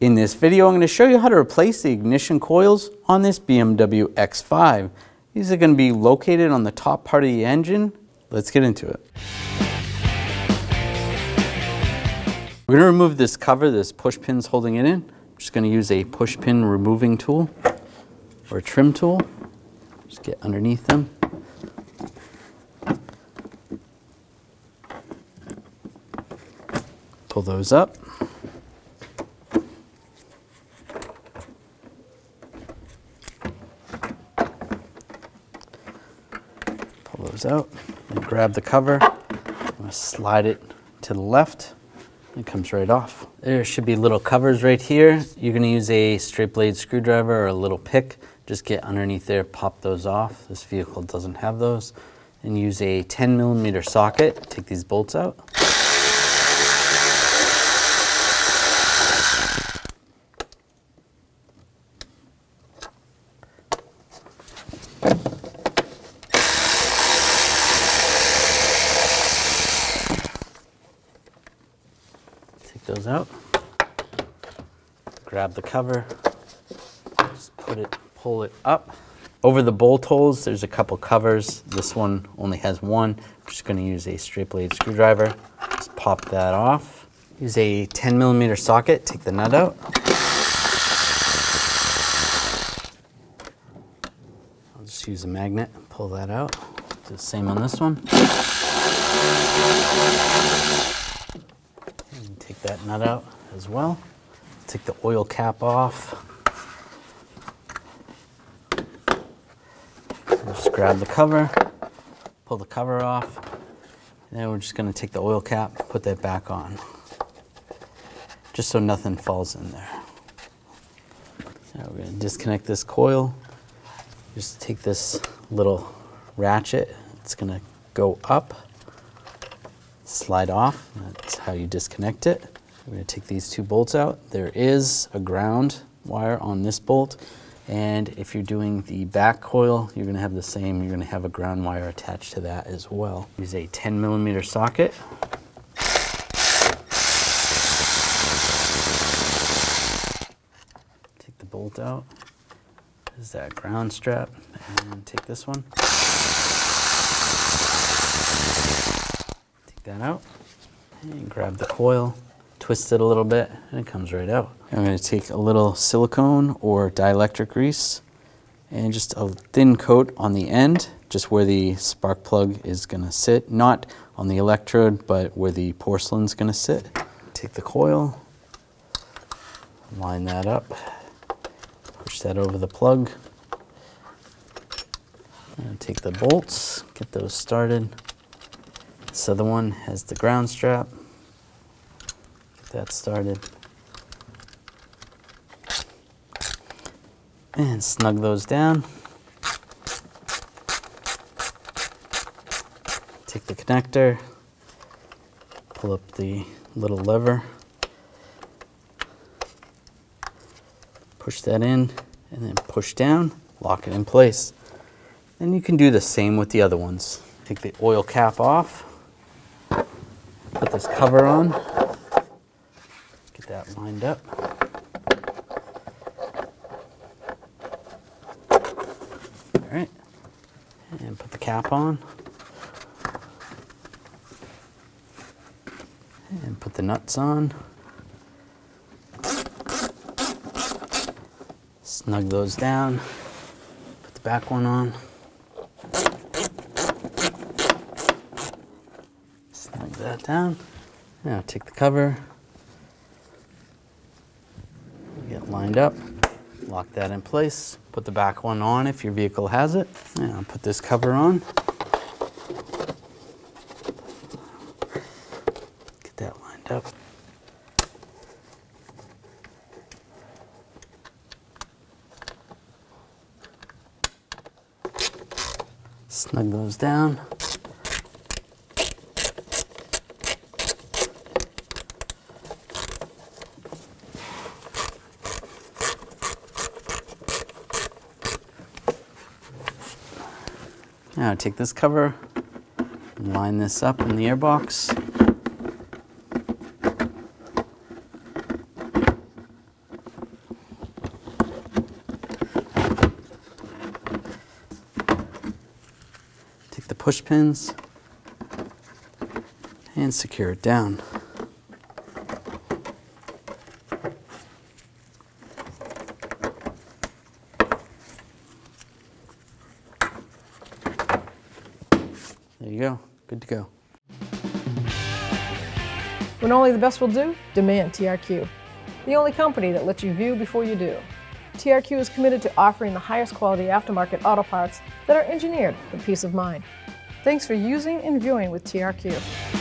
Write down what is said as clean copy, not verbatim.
In this video, I'm going to show you how to replace the ignition coils on this BMW X5. These are going to be located on the top part of the engine. Let's get into it. We're going to remove this cover, this push pin's holding it in. I'm just going to use a push pin removing tool or a trim tool. Just get underneath them. Pull those up. Pull those out and grab the cover. I'm going to slide it to the left. It comes right off. There should be little covers right here. You're going to use a straight blade screwdriver or a little pick. Just get underneath there, pop those off. This vehicle doesn't have those. And use a 10mm socket. Take these bolts out. Those out, grab the cover, just pull it up. Over the bolt holes, there's a couple covers. This one only has one. I'm just going to use a straight blade screwdriver. Just pop that off. Use a 10mm socket, take the nut out. I'll just use a magnet, pull that out. Do the same on this one. Take that nut out as well. Take the oil cap off. And just grab the cover, pull the cover off. And then we're just going to take the oil cap, put that back on. Just so nothing falls in there. Now we're going to disconnect this coil. Just take this little ratchet. It's going to go up. Slide off. That's how you disconnect it. We're going to take these two bolts out. There is a ground wire on this bolt, and if you're doing the back coil, you're going to have the same. You're going to have a ground wire attached to that as well. Use a 10mm socket. Take the bolt out. This is that ground strap, and take this one. That out and grab the coil, twist it a little bit, and it comes right out. I'm going to take a little silicone or dielectric grease and just a thin coat on the end, just where the spark plug is going to sit, not on the electrode, but where the porcelain's going to sit. Take the coil, line that up, push that over the plug, and take the bolts, get those started. This other one has the ground strap. Get that started. And snug those down. Take the connector, pull up the little lever, push that in, and then push down, lock it in place. Then you can do the same with the other ones. Take the oil cap off. Put this cover on, get that lined up. All right, and put the cap on. And put the nuts on. Snug those down, put the back one on. That down. Now take the cover, get lined up, lock that in place, put the back one on if your vehicle has it. Now put this cover on. Get that lined up. Snug those down. Now take this cover and line this up in the airbox. push pins and secure it down. There you go, good to go. When only the best will do, demand TRQ. The only company that lets you view before you do. TRQ is committed to offering the highest quality aftermarket auto parts that are engineered for peace of mind. Thanks for using and viewing with TRQ.